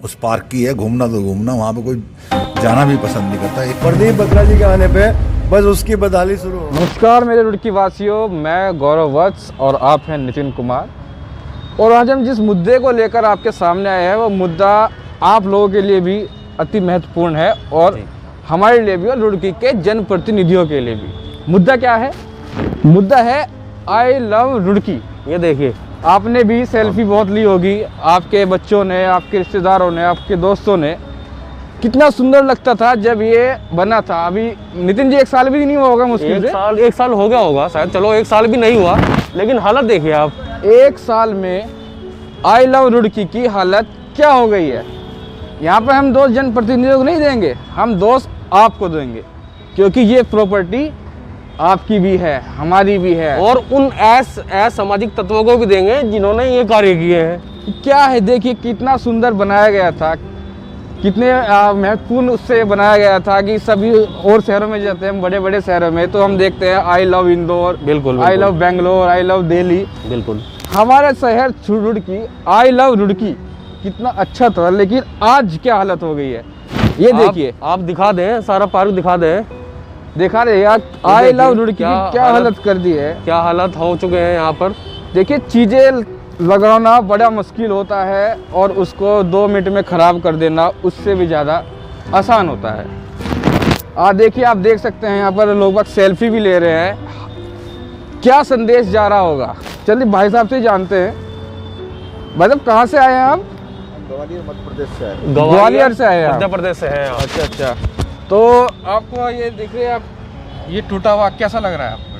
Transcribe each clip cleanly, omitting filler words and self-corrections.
उस पार्क की है, घूमना तो घूमना, वहाँ पे कोई जाना भी पसंद नहीं करता। एक प्रदीप बत्रा जी के आने पे बस उसकी बदहाली शुरू हो। नमस्कार मेरे रुड़की वासियों, मैं गौरव वत्स और आप हैं नितिन कुमार। और आज हम जिस मुद्दे को लेकर आपके सामने आए हैं वो मुद्दा आप लोगों के लिए भी अति महत्वपूर्ण है और हमारे लिए भी और रुड़की के जनप्रतिनिधियों के लिए भी। मुद्दा क्या है? मुद्दा है आई लव रुड़की। ये देखिए, आपने भी सेल्फी बहुत ली होगी, आपके बच्चों ने, आपके रिश्तेदारों ने, आपके दोस्तों ने। कितना सुंदर लगता था जब ये बना था। अभी नितिन जी 1 साल भी नहीं हुआ होगा मुश्किल से। 1 साल हो गया होगा शायद, चलो 1 साल भी नहीं हुआ, लेकिन हालत देखिए आप। 1 साल में आई लव रुड़की की हालत क्या हो गई है। यहाँ पे हम दोस्त जनप्रतिनिधियों को नहीं देंगे, हम दोस्त आपको देंगे, क्योंकि ये प्रॉपर्टी आपकी भी है, हमारी भी है, और उन असामाजिक तत्वों को भी देंगे जिन्होंने ये कार्य किए हैं। क्या है देखिए, कितना सुंदर बनाया गया था, कितने महत्वपूर्ण उससे बनाया गया था कि सभी और शहरों में जाते हैं, बड़े बड़े शहरों में तो हम देखते हैं आई लव इंदौर, बिल्कुल, I love Bangalore, I love Delhi. बिल्कुल, हमारा शहर रुड़की, आई लव रुड़की कितना अच्छा था, लेकिन आज क्या हालत हो गई है ये देखिए। आप दिखा दें, सारा पार्क दिखा दें। दिखा रहे यार, आई लव रुड़की की क्या हालत कर दी है, क्या हालत हो चुके हैं यहाँ पर। देखिए, चीज़ें लगाना बड़ा मुश्किल होता है और उसको 2 मिनट में ख़राब कर देना उससे भी ज़्यादा आसान होता है। देखिए, आप देख सकते हैं यहाँ पर लोग बाग सेल्फी भी ले रहे हैं। क्या संदेश जा रहा होगा, चलिए भाई साहब से जानते हैं। भाई साहब, कहाँ से आए हैं आप? ग्वालियर मध्य प्रदेश से है। ग्वालियर से आए हैं आप? मध्य प्रदेश से हैं। अच्छा। तो आपको ये देख रहे हैं आप, ये टूटा हुआ कैसा लग रहा है आपको?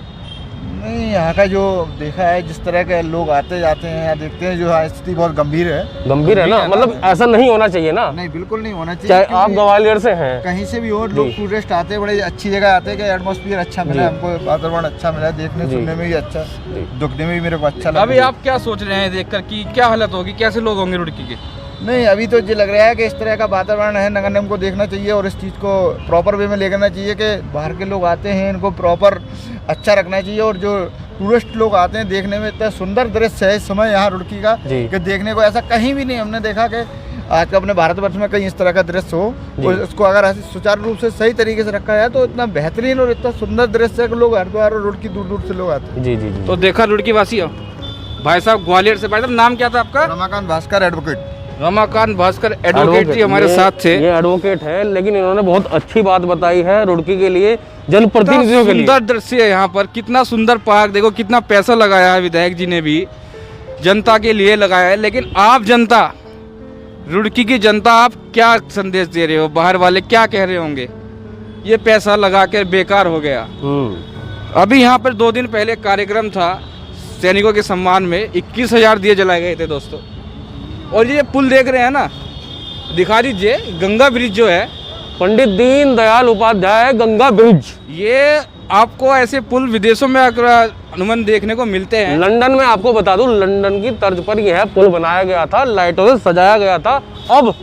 नहीं, यहाँ का जो देखा है, जिस तरह के लोग आते जाते हैं यहाँ देखते हैं, जो स्थिति बहुत गंभीर है। गंभीर है ना, मतलब ऐसा नहीं होना चाहिए ना। नहीं, बिल्कुल नहीं होना चाहिए। चाहे आप ग्वालियर से हैं, कहीं से भी और लोग टूरिस्ट आते हैं, बड़े अच्छी जगह आते हैं कि एटमॉस्फेयर अच्छा मिला, हमको वातावरण अच्छा मिला, देखने सुनने में भी अच्छा, दिखने में भी मेरे को अच्छा लगा। अभी आप क्या सोच रहे हैं देखकर कि क्या हालत होगी, कैसे लोग होंगे रुड़की के? नहीं, अभी तो ये लग रहा है कि इस तरह का वातावरण है, नगर निगम को देखना चाहिए और इस चीज़ को प्रॉपर वे में ले करना चाहिए कि बाहर के लोग आते हैं, इनको प्रॉपर अच्छा रखना चाहिए। और जो टूरिस्ट लोग आते हैं, देखने में इतना सुंदर दृश्य है इस समय यहाँ रुड़की का कि देखने को ऐसा कहीं भी नहीं हमने देखा कि आज का अपने भारतवर्ष में कहीं इस तरह का दृश्य हो। और इसको अगर सुचारू रूप से सही तरीके से रखा जाए तो इतना बेहतरीन और इतना सुंदर दृश्य है कि लोग हरिद्वार और रुड़की दूर दूर से लोग आते हैं। जी जी जी। तो देखा रुड़की वासी भाई साहब ग्वालियर से। भाई साहब, नाम क्या था आपका? रमाकांत भास्कर एडवोकेट। रमाकांत भास्कर एडवोकेट जी हमारे साथ थे। ये एडवोकेट है, लेकिन इन्होंने बहुत अच्छी बात बताई है रुड़की के लिए, जनप्रतिनिधियों के लिए। सुंदर दृश्य है यहाँ पर, कितना सुंदर पार्क, देखो कितना पैसा लगाया है विधायक जी ने भी, जनता के लिए लगाया है। लेकिन आप जनता, रुड़की की जनता, आप क्या संदेश दे रहे हो? बाहर वाले क्या कह रहे होंगे? ये पैसा लगा कर बेकार हो गया। अभी यहाँ पर 2 दिन पहले कार्यक्रम था सैनिकों के सम्मान में, 21,000 दिए जलाए गए थे दोस्तों। और ये पुल देख रहे हैं ना, दिखा दीजिए, गंगा ब्रिज जो है, पंडित दीनदयाल उपाध्याय गंगा ब्रिज। ये आपको ऐसे पुल विदेशों में अनुमान देखने को मिलते हैं। लंदन में आपको बता दूं, लंदन की तर्ज पर यह पुल बनाया गया था, लाइटों से सजाया गया था। अब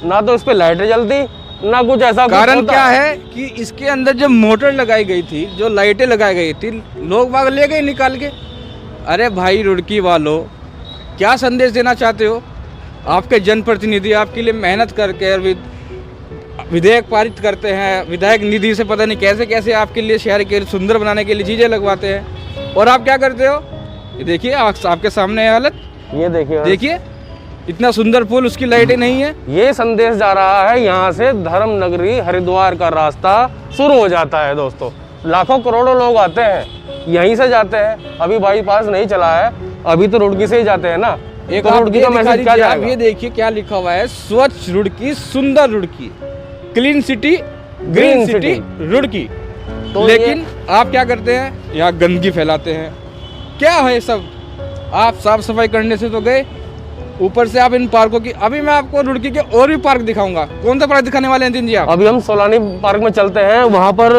ना तो इस पे लाइटें जलती, ना कुछ ऐसा। कारण क्या है कि इसके अंदर जो मोटर लगाई गई थी, जो लाइटें लगाई गई थी, लोग बाग ले गए निकाल के। अरे भाई रुड़की वालों, क्या संदेश देना चाहते हो? आपके जनप्रतिनिधि आपके लिए मेहनत करके विधेयक पारित करते हैं, विधायक निधि से पता नहीं कैसे कैसे आपके लिए शहर के सुंदर बनाने के लिए चीज़ें लगवाते हैं, और आप क्या करते हो? ये देखिए, आपके सामने है हालत। ये देखिए, इतना सुंदर पुल, उसकी लाइटें नहीं है। ये संदेश जा रहा है, यहाँ से धर्म नगरी हरिद्वार का रास्ता शुरू हो जाता है दोस्तों। लाखों करोड़ों लोग आते हैं, यहीं से जाते हैं। अभी बाईपास नहीं चला है, अभी तो रुड़की से ही जाते हैं ना। एक तो रुड़की का मैसेज क्या जाएगा? ये देखिए क्या लिखा हुआ है, स्वच्छ रुड़की, सुंदर Roorkee, clean city, green city Roorkee. तो लेकिन आप क्या करते हैं? यहाँ गंदगी फैलाते हैं। क्या है सब? आप साफ सफाई करने से तो गए, ऊपर से आप इन पार्कों की। अभी मैं आपको रुड़की के और भी पार्क दिखाऊंगा। कौन सा पार्क दिखाने वाले हैं दिन जी आप? अभी हम सोलानी पार्क में चलते हैं। वहाँ पर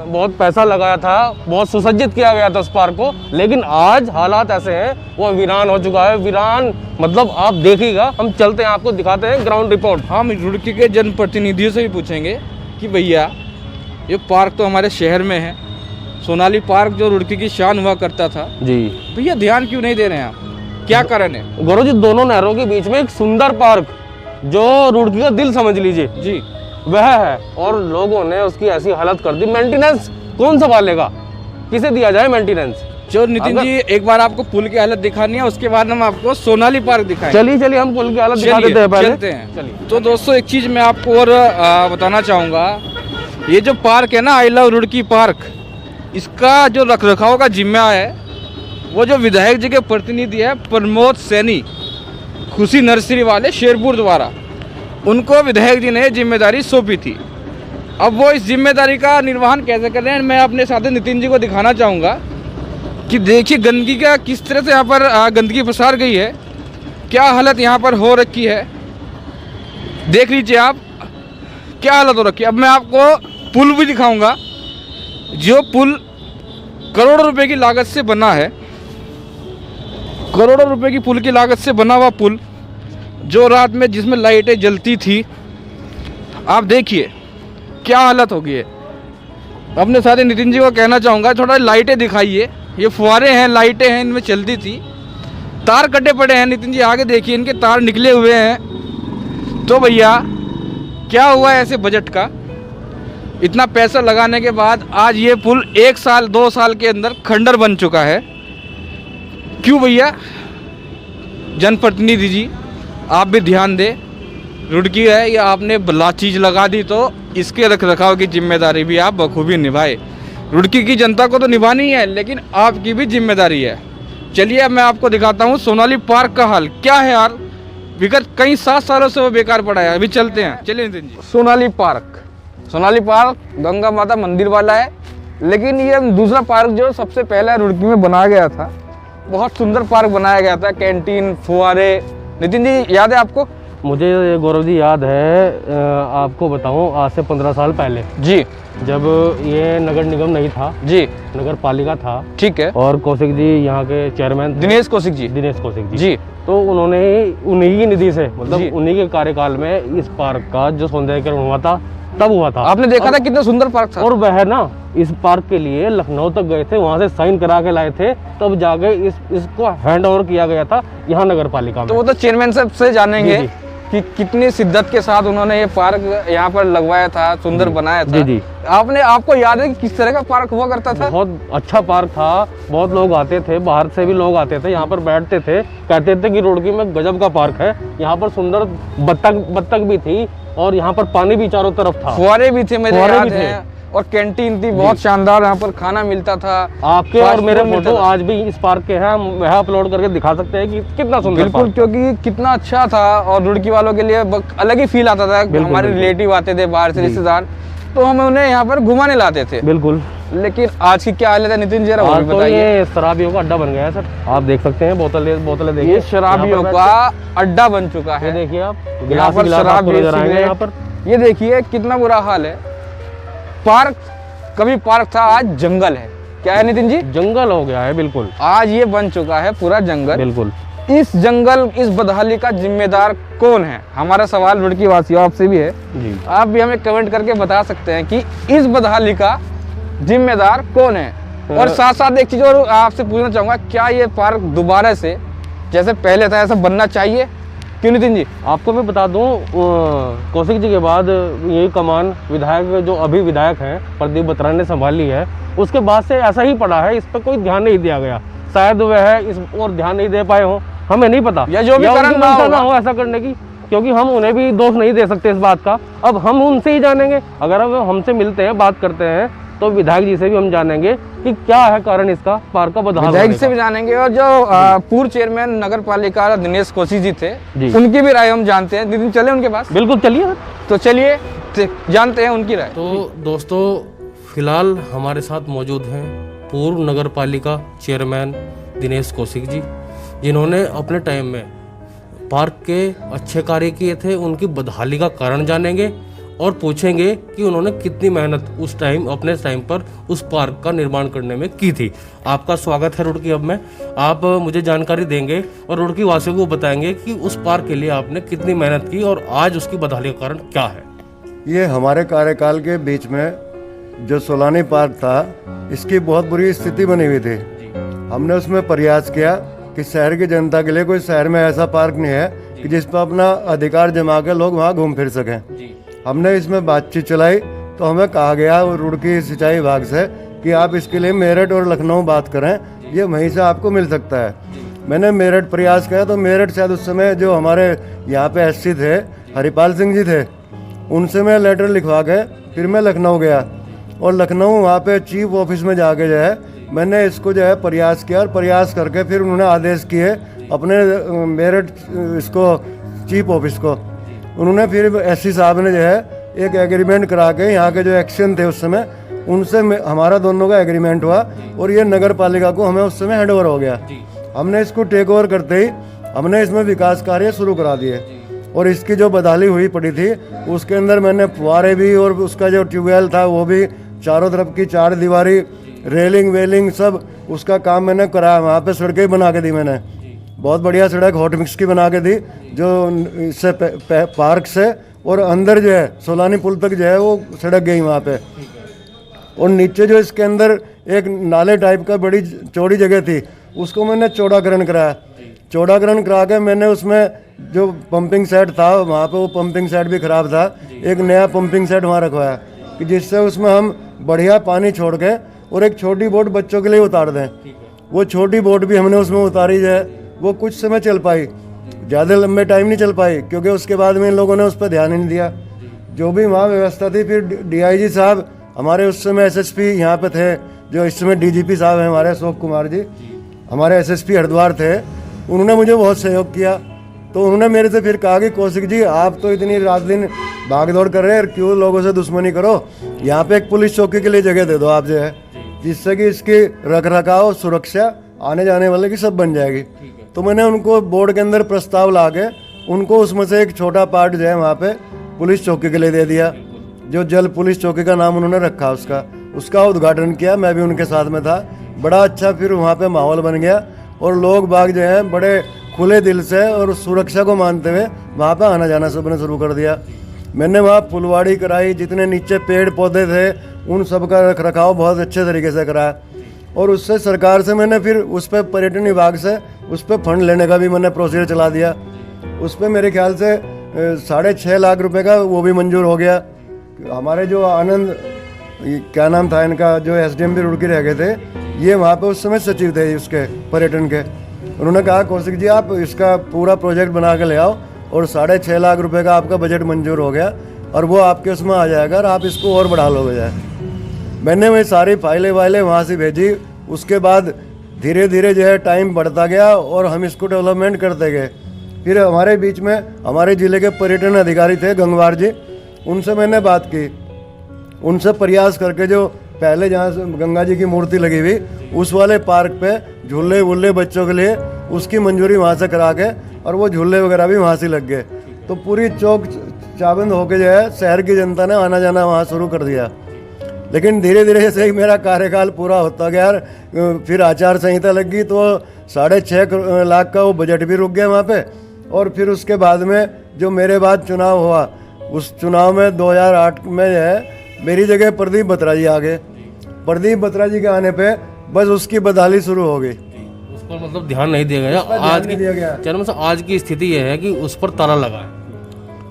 बहुत पैसा लगाया था, बहुत सुसज्जित किया गया था उस पार्क को, लेकिन आज हालात ऐसे हैं, वो वीरान हो चुका है। वीरान मतलब आप देखिएगा। हम चलते हैं, आपको दिखाते हैं ग्राउंड रिपोर्ट। हम रुड़की के जनप्रतिनिधियों से भी पूछेंगे कि भैया, ये पार्क तो हमारे शहर में है, सोनाली पार्क जो रुड़की की शान हुआ करता था जी, भैया ध्यान क्यों नहीं दे रहे हैं आप? क्या कारण है? गौरव जी, दोनों नहरों के बीच में एक सुंदर पार्क जो रुड़की का दिल समझ लीजिए जी वह है, और लोगों ने उसकी ऐसी हालत कर दी। मेंटेनेंस कौन संभालेगा, किसे दिया जाए मेंटेनेंस? जो नितिन जी, एक बार आपको पुल की हालत दिखानी है, उसके बाद हम आपको सोनाली पार्क दिखाएंगे। चलिए चलिए हम पुल की हालत दिखा चलिए, देते हैं पहले। चलते हैं। चलिए। तो दोस्तों एक चीज़ मैं आपको और बताना चाहूँगा, ये जो पार्क है ना, आई लव रुड़की पार्क, इसका जो रखरखाव का जिम्मा है वो जो विधायक जी के प्रतिनिधि है प्रमोद सैनी, खुशी नर्सरी वाले शेरपुर द्वारा, उनको विधायक जी ने जिम्मेदारी सौंपी थी। अब वो इस जिम्मेदारी का निर्वहन कैसे कर रहे हैं, मैं अपने साथी नितिन जी को दिखाना चाहूँगा कि देखिए गंदगी का किस तरह से यहाँ पर गंदगी पसार गई है, क्या हालत यहाँ पर हो रखी है, देख लीजिए आप क्या हालत हो रखी है। अब मैं आपको पुल भी दिखाऊंगा, जो पुल करोड़ों रुपए की लागत से बना है, करोड़ों रुपए की पुल की लागत से बना हुआ पुल, जो रात में जिसमें लाइटें जलती थी, आप देखिए क्या हालत हो गई है। अपने साथी नितिन जी को कहना चाहूँगा थोड़ा लाइटें दिखाइए, ये फुहारे हैं, लाइटें हैं, इनमें चलती थी, तार कटे पड़े हैं। नितिन जी आगे देखिए, इनके तार निकले हुए हैं। तो भैया क्या हुआ ऐसे बजट का, इतना पैसा लगाने के बाद आज ये पुल 1 साल 2 साल के अंदर खंडर बन चुका है। क्यों भैया? जनप्रतिनिधि जी आप भी ध्यान दें, रुड़की है या आपने भला चीज़ लगा दी तो इसके रखरखाव की जिम्मेदारी भी आप बखूबी निभाए। रुड़की की जनता को तो निभानी ही है, लेकिन आपकी भी जिम्मेदारी है। चलिए अब मैं आपको दिखाता हूँ सोनाली पार्क का हाल क्या है यार, विगत कई 7 सालों से वो बेकार पड़ा है। अभी चलते हैं, चलिए नितिन जी। सोनाली पार्क, सोनाली पार्क गंगा माता मंदिर वाला है, लेकिन ये दूसरा पार्क जो सबसे पहले रुड़की में बनाया गया था, बहुत सुंदर पार्क बनाया गया था, कैंटीन, फुहारे। नितिन जी याद है आपको? मुझे गौरव जी याद है, आपको बताऊं आज से 15 साल पहले जी, जब ये नगर निगम नहीं था जी, नगर पालिका था, ठीक है, और कौशिक जी यहाँ के चेयरमैन थे, दिनेश कौशिक जी, दिनेश कौशिक जी जी, तो उन्होंने उन्हीं की निधि से, जी। मतलब उन्हीं के कार्यकाल में इस पार्क का जो सौंदर्यीकरण हुआ था तब हुआ था। आपने देखा था कितना सुंदर पार्क था। और वह ना इस पार्क के लिए लखनऊ तक गए थे, वहां से साइन करा के लाए थे, तब जाके इसको हैंड ओवर किया गया था यहाँ नगर पालिका में। तो वो तो चेयरमैन साहब से जानेंगे जी, जी। कि कितनी शिद्दत के साथ उन्होंने ये पार्क यहाँ पर लगवाया था, सुंदर बनाया था। जी, जी। आपको याद है कि किस तरह का पार्क हुआ करता था? बहुत अच्छा पार्क था, बहुत लोग आते थे, बाहर से भी लोग आते थे, यहाँ पर बैठते थे, कहते थे कि रुड़की में गजब का पार्क है। यहाँ पर सुंदर बत्तख भी थी, और यहाँ पर पानी भी चारों तरफ था, फुहारे भी थे, मुझे फुहारे याद भी है, और कैंटीन थी बहुत शानदार, यहाँ पर खाना मिलता था। आपके और मेरे फास्ट फूड फोटो मिलता था। आज भी इस पार्क के हैं, हम वह अपलोड करके दिखा सकते हैं कि कितना सुंदर बिल्कुल, पार्क। क्योंकि कितना अच्छा था, और रुड़की वालों के लिए अलग ही फील आता था। बिल्कुल, हमारे बिल्कुल। रिलेटिव आते थे बाहर से, जी। रिश्तेदार, तो हम उन्हें यहाँ पर घुमाने लाते थे। बिल्कुल। लेकिन आज की क्या हालत है नितिन जी, वो आज भी तो बताइए। ये शराबियों का अड्डा बन गया है सर, आप देख सकते हैं, बोतलें देखिए, ये शराबियों यहाँ पर का अड्डा बन चुका ये है। देखिए आप, यहाँ गिलास पर गिलास शराब, आपको नजर आएंगे सिगरेट, यहाँ पर। ये देखिए कितना बुरा हाल है। पार्क कभी पार्क था, आज जंगल है। क्या है नितिन जी? जंगल हो गया है, बिल्कुल आज ये बन चुका है पूरा जंगल। बिल्कुल। इस जंगल, इस बदहाली का जिम्मेदार कौन है? हमारा सवाल रुड़की वासियों आपसे भी है, जी। आप भी हमें कमेंट करके बता सकते हैं कि इस बदहाली का जिम्मेदार कौन है। और साथ साथ एक चीज और आपसे पूछना चाहूंगा, क्या ये पार्क दोबारा से जैसे पहले था ऐसा बनना चाहिए? क्यों नितिन जी? आपको मैं बता दूं, कौशिक जी के बाद ये कमान विधायक जो अभी विधायक हैं प्रदीप बत्रा ने संभाली है, उसके बाद से ऐसा ही पड़ा है, इस पर कोई ध्यान नहीं दिया गया। शायद वह इस और ध्यान नहीं दे पाए हों, हमें नहीं पता, या जो भी उनकी कारण मंशा ना हो ऐसा करने की, क्योंकि हम उन्हें भी दोष नहीं दे सकते इस बात का। अब हम उनसे ही जानेंगे, अगर अब हमसे मिलते हैं, बात करते हैं, तो विधायक जी से भी हम जानेंगे कि क्या है कारण इसका पार्क का बदहाल विधायक होने से का। भी जानेंगे, और जो पूर्व चेयरमैन नगर पालिका दिनेश कौशिक जी थे, जी। उनकी भी राय हम जानते हैं। नितिन चले उनके पास? बिल्कुल, चलिए। तो चलिए जानते हैं उनकी राय। तो दोस्तों, फिलहाल हमारे साथ मौजूद हैं पूर्व नगर पालिका चेयरमैन दिनेश कौशिक जी, जिन्होंने अपने टाइम में पार्क के अच्छे कार्य किए थे। उनकी बदहाली का कारण जानेंगे और पूछेंगे कि उन्होंने कितनी मेहनत उस टाइम, अपने टाइम पर उस पार्क का निर्माण करने में की थी। आपका स्वागत है रुड़की अब में। आप मुझे जानकारी देंगे और रुड़की वासियों को बताएंगे कि उस पार्क के लिए आपने कितनी मेहनत की और आज उसकी बदहाली का कारण क्या है। ये हमारे कार्यकाल के बीच में जो सोलानी पार्क था, इसकी बहुत बुरी स्थिति बनी हुई थी। हमने उसमें प्रयास किया कि शहर की जनता के लिए कोई शहर में ऐसा पार्क नहीं है कि जिस पर अपना अधिकार जमा के लोग वहाँ घूम फिर सकें। हमने इसमें बातचीत चलाई तो हमें कहा गया रुड़की सिंचाई विभाग से कि आप इसके लिए मेरठ और लखनऊ बात करें, ये वहीं से आपको मिल सकता है। मैंने मेरठ प्रयास किया तो मेरठ शायद उस समय जो हमारे यहाँ पे एससी थे हरिपाल सिंह जी थे, उनसे मैं लेटर लिखवा के फिर मैं लखनऊ गया और लखनऊ वहाँ पे चीफ ऑफिस में जाके जो है मैंने इसको जो है प्रयास किया और प्रयास करके फिर उन्होंने आदेश किए अपने मेरठ इसको चीफ ऑफिस को। उन्होंने फिर एससी साहब ने जो है एक एग्रीमेंट करा के यहाँ के जो एक्शन थे उस समय उनसे हमारा दोनों का एग्रीमेंट हुआ और ये नगर पालिका को हमें उस समय हैंड ओवर हो गया। हमने इसको टेक ओवर करते ही हमने इसमें विकास कार्य शुरू करा दिए और इसकी जो बदहाली हुई पड़ी थी उसके अंदर मैंने फुहारे भी और उसका जो ट्यूबवेल था वो भी चारों तरफ की 4 दीवारी रेलिंग वेलिंग सब उसका काम मैंने कराया। वहाँ पे सड़कें बना के दी मैंने, बहुत बढ़िया सड़क हॉट मिक्स की बना के दी जो इससे पार्क से और अंदर जो है सोलानी पुल तक जो है वो सड़क गई वहाँ पे। और नीचे जो इसके अंदर एक नाले टाइप का बड़ी चौड़ी जगह थी उसको मैंने चौड़ाकरण कराया। चौड़ाकरण करा के मैंने उसमें जो पंपिंग सेट था वहाँ पे वो पंपिंग सेट भी ख़राब था, एक नया पंपिंग सेट वहाँ रखवाया कि जिससे उसमें हम बढ़िया पानी छोड़ के और एक छोटी बोट बच्चों के लिए उतार दें। वो छोटी बोट भी हमने उसमें उतारी है, वो कुछ समय चल पाई, ज़्यादा लंबे टाइम नहीं चल पाई क्योंकि उसके बाद में इन लोगों ने उस पर ध्यान ही नहीं दिया। जो भी वहाँ व्यवस्था थी फिर डीआईजी साहब हमारे उस समय एसएसपी यहाँ पे थे, जो इस समय डीजीपी साहब हैं हमारे अशोक कुमार जी, हमारे एसएसपी हरिद्वार थे, उन्होंने मुझे बहुत सहयोग किया। तो उन्होंने मेरे से फिर कहा कि कौशिक जी आप तो इतनी रात दिन भाग दौड़ कर रहे हैं, क्यों लोगों से दुश्मनी करो, यहाँ पे एक पुलिस चौकी के लिए जगह दे दो आप जो है, जिससे कि इसकी रख रखाव सुरक्षा आने जाने वाले की सब बन जाएगी। तो मैंने उनको बोर्ड के अंदर प्रस्ताव ला के उनको उसमें से एक छोटा पार्ट जो है वहाँ पे पुलिस चौकी के लिए दे दिया, जो जल पुलिस चौकी का नाम उन्होंने रखा उसका उद्घाटन किया। मैं भी उनके साथ में था। बड़ा अच्छा फिर वहाँ पे माहौल बन गया और लोग बाग जो हैं बड़े खुले दिल से और सुरक्षा को मानते हुए वहाँ पे आना जाना सबने शुरू कर दिया। मैंने वहाँ फुलवाड़ी कराई, जितने नीचे पेड़ पौधे थे उन सब का रख रखाव बहुत अच्छे तरीके से कराया और उससे सरकार से मैंने फिर उस पर पर्यटन विभाग से उस पर फंड लेने का भी मैंने प्रोसीजर चला दिया। उस पर मेरे ख्याल से 6.5 लाख रुपए का वो भी मंजूर हो गया। हमारे जो आनंद क्या नाम था इनका, जो एसडीएम भी रुड़की रह गए थे, ये वहाँ पे उस समय सचिव थे उसके पर्यटन के। उन्होंने कहा कौशिक जी आप इसका पूरा प्रोजेक्ट बना के ले आओ और 6.5 लाख रुपए का आपका बजट मंजूर हो गया और वो आपके उसमें आ जाएगा और आप इसको और बढ़ा लोगे जाए। मैंने वही सारी फाइलें वाइलें वहाँ से भेजी। उसके बाद धीरे धीरे जो है टाइम बढ़ता गया और हम इसको डेवलपमेंट करते गए। फिर हमारे बीच में हमारे ज़िले के पर्यटन अधिकारी थे गंगवार जी, उनसे मैंने बात की, उनसे प्रयास करके जो पहले जहाँ से गंगा जी की मूर्ति लगी हुई उस वाले पार्क पे झूले वूले बच्चों के लिए उसकी मंजूरी वहाँ से करा के और वो झूले वगैरह भी वहाँ से लग गए। तो पूरी चौक चाबंद होके जो है शहर की जनता ने आना जाना वहाँ शुरू कर दिया। लेकिन धीरे धीरे जैसे ही मेरा कार्यकाल पूरा होता गया फिर आचार संहिता लग गई तो 6.5 लाख का वो बजट भी रुक गया वहाँ पे। और फिर उसके बाद में जो मेरे बाद चुनाव हुआ, उस चुनाव में 2008 में जो है मेरी जगह प्रदीप बत्रा जी आ गए। प्रदीप बत्रा जी के आने पे बस उसकी बदहाली शुरू हो गई। उस पर मतलब ध्यान नहीं दिया गया। आज की स्थिति यह है कि उस पर ताला लगा है।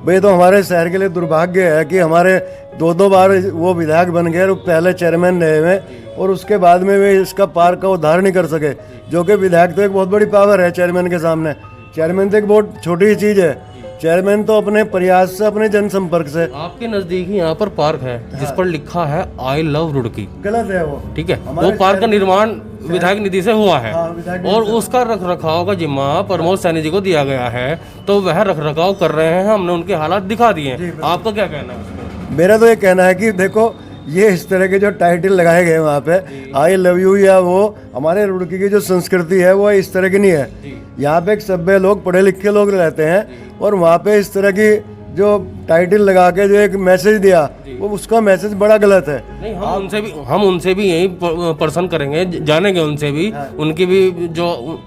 भाई तो हमारे शहर के लिए दुर्भाग्य है कि हमारे 2 बार वो विधायक बन गए, पहले चेयरमैन रहे हुए और उसके बाद में वे इसका पार्क का उद्धार नहीं कर सके। जो कि विधायक तो एक बहुत बड़ी पावर है चेयरमैन के सामने। चेयरमैन तो एक बहुत छोटी चीज़ है। चेयरमैन तो अपने प्रयास से, अपने जनसंपर्क से। आपके नजदीक ही यहाँ पर पार्क है जिस पर लिखा है आई लव रुड़की। गलत है वो, ठीक है। वो पार्क का निर्माण विधायक निधि से हुआ है और उसका रख रखाव का जिम्मा प्रमोद सैनी जी को दिया गया है। तो वह रख रखाव कर रहे हैं, हमने उनके हालात दिखा दिए हैं। आपका क्या कहना है? मेरा तो ये कहना है कि देखो ये इस तरह के जो टाइटल लगाए गए वहाँ पे आई लव यू या वो हमारे रुड़की की जो संस्कृति है वो इस तरह की नहीं है। यहाँ पे एक सभ्य लोग, पढ़े लिखे लोग रहते हैं और वहाँ पे इस तरह की जो टाइटल लगा के जो एक मैसेज दिया वो उसका मैसेज बड़ा गलत है। नहीं, हम उनसे भी यही पर्सन करेंगे, जानेंगे उनसे भी। उनकी भी जो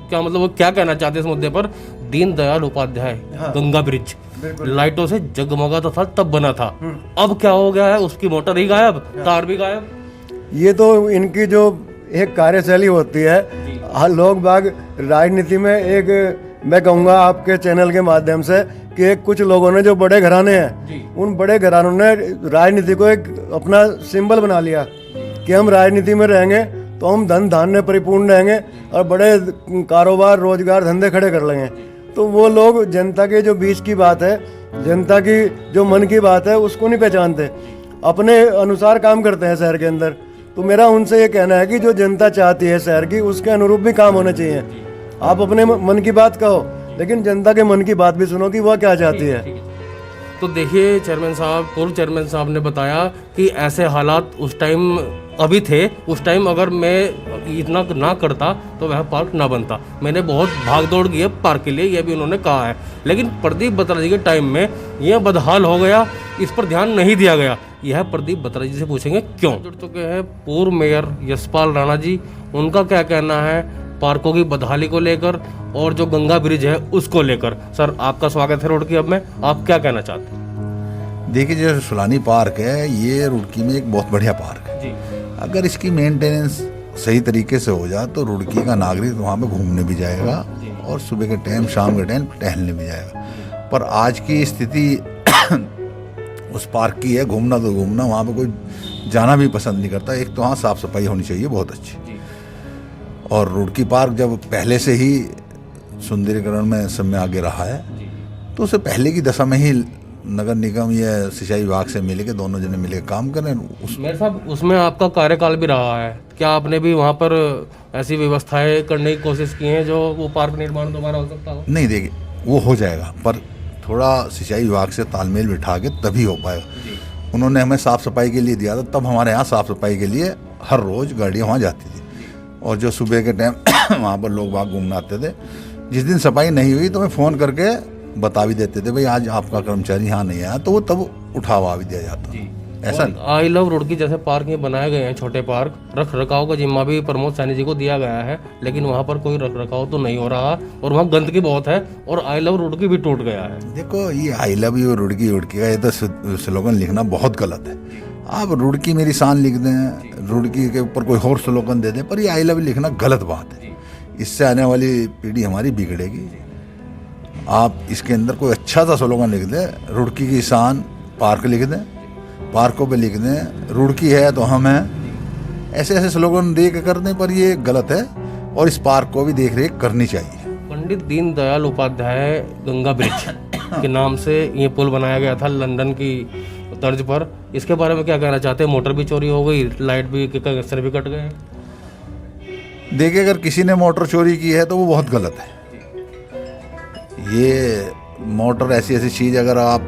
क्या मतलब वो क्या कहना चाहते हैं इस मुद्दे पर। दीनदयाल उपाध्याय गंगा ब्रिज लाइटों से जगमगाता था तब बना था, अब क्या हो गया है? उसकी मोटर ही गायब, तार भी गायब। ये तो इनकी जो एक कार्यशैली होती है। लोग बाग राजनीति में एक मैं कहूँगा आपके चैनल के माध्यम से कि कुछ लोगों ने जो बड़े घराने हैं उन बड़े घरानों ने राजनीति को एक अपना सिंबल बना लिया कि हम राजनीति में रहेंगे तो हम धन धान्य परिपूर्ण रहेंगे और बड़े कारोबार रोजगार धंधे खड़े कर लेंगे। तो वो लोग जनता के जो बीच की बात है, जनता की जो मन की बात है उसको नहीं पहचानते, अपने अनुसार काम करते हैं शहर के अंदर। तो मेरा उनसे ये कहना है कि जो जनता चाहती है शहर की उसके अनुरूप भी काम होने चाहिए। आप अपने मन की बात कहो लेकिन जनता के मन की बात भी सुनो कि वह क्या चाहती है। तो देखिए चेयरमैन साहब, पूर्व चेयरमैन साहब ने बताया कि ऐसे हालात उस टाइम अभी थे, उस टाइम अगर मैं इतना ना करता तो वह पार्क ना बनता। मैंने बहुत भाग दौड़ की है पार्क के लिए, यह भी उन्होंने कहा है, लेकिन प्रदीप बत्रा जी के टाइम में यह बदहाल हो गया, इस पर ध्यान नहीं दिया गया। यह प्रदीप बत्रा जी से पूछेंगे क्यों। जुड़ चुके हैं पूर्व मेयर यशपाल राणा जी, उनका क्या कहना है पार्कों की बदहाली को लेकर और जो गंगा ब्रिज है उसको लेकर। सर आपका स्वागत है रुड़की अब में, आप क्या कहना चाहते हैं। देखिए जो सुलानी पार्क है ये रुड़की में एक बहुत बढ़िया पार्क है जी। अगर इसकी मेंटेनेंस सही तरीके से हो जाए तो रुड़की का नागरिक वहाँ पे घूमने भी जाएगा और सुबह के टाइम शाम के टाइम टहलने भी जाएगा। पर आज की स्थिति उस पार्क की है, घूमना तो घूमना, वहाँ पे कोई जाना भी पसंद नहीं करता। एक तो वहाँ साफ़ सफाई होनी चाहिए बहुत अच्छी, और रुड़की पार्क जब पहले से ही सुंदरीकरण में सब में आगे रहा है तो उससे पहले की दशा में ही नगर निगम या सिंचाई विभाग से मिलके दोनों जने मिलकर काम करें। मेरे साहब उसमें आपका कार्यकाल भी रहा है, क्या आपने भी वहाँ पर ऐसी व्यवस्थाएं करने की कोशिश की हैं जो वो पार्क निर्माण दोबारा हो सकता हो। नहीं देखिए वो हो जाएगा, पर थोड़ा सिंचाई विभाग से तालमेल बिठा के तभी हो पाएगा। उन्होंने हमें साफ़ सफाई के लिए दिया था, तब हमारे यहाँ साफ़ सफाई के लिए हर रोज़ गाड़ियाँ वहाँ जाती थी और जो सुबह के टाइम वहाँ पर लोग वहाँ घूमने आते थे। जिस दिन सफाई नहीं हुई तो मैं फ़ोन करके बता भी देते थे भाई आज आपका कर्मचारी यहाँ नहीं आया, तो वो तब उठावा भी दिया जाता। ऐसा आई लव रुड़की जैसे पार्क में बनाए गए हैं छोटे पार्क, रख रखाव का जिम्मा भी प्रमोद सैनी जी को दिया गया है, लेकिन वहाँ पर कोई रख रखाव तो नहीं हो रहा और वहाँ गंदगी बहुत है और आई लव रुड़की भी टूट गया है। देखो ये आई लव यू रुड़की का ये तो स्लोगन लिखना बहुत गलत है। आप रुड़की मेरी शान लिख दें, रुड़की के ऊपर कोई और स्लोगन दे दें, पर ये आई लव लिखना गलत बात है। इससे आने वाली पीढ़ी हमारी बिगड़ेगी। आप इसके अंदर कोई अच्छा सा स्लोगन लिख दें, रुड़की की शान पार्क लिख दें, पार्कों पे लिख दें रुड़की है तो हम हैं, ऐसे ऐसे स्लोगन दे के कर दें, पर ये गलत है और इस पार्क को भी देख रेख करनी चाहिए। पंडित दीनदयाल उपाध्याय गंगा ब्रिज के नाम से ये पुल बनाया गया था लंदन की तर्ज पर, इसके बारे में क्या कहना चाहते हैं। मोटर भी चोरी हो गई, लाइट भी के कनेक्शन भी कट गए। देखिए अगर किसी ने मोटर चोरी की है तो वो बहुत गलत है। ये मोटर ऐसी ऐसी चीज़ अगर आप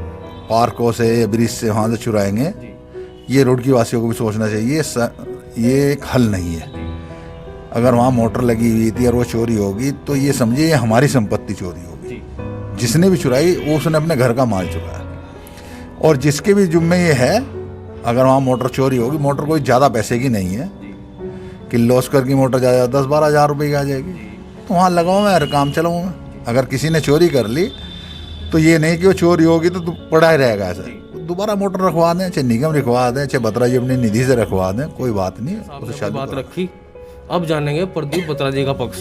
पार्कों से या ब्रिज से वहाँ से चुराएंगे, ये रुड़की वासियों को भी सोचना चाहिए, ये एक हल नहीं है। अगर वहाँ मोटर लगी हुई थी और वो चोरी होगी तो ये समझिए ये हमारी संपत्ति चोरी होगी। जिसने भी चुराई वो उसने अपने घर का माल चुराया, और जिसके भी जुम्मे ये है अगर वहाँ मोटर चोरी होगी, मोटर कोई ज़्यादा पैसे की नहीं है, किर्लोस्कर की मोटर ज़्यादा 10-12 हज़ार रुपये की आ जाएगी, तो वहाँ लगाऊँ मैं, हर काम चलाऊँ मैं। अगर किसी ने चोरी कर ली तो ये नहीं कि वो चोरी होगी तो पड़ा ही रहेगा ऐसा, दोबारा मोटर रखवा दें, चाहे निगम रखवा दें, चाहे बत्रा जी अपनी निधि से रखवा दें, कोई बात नहीं। बात रखी। अब जानेंगे प्रदीप बत्रा जी का पक्ष।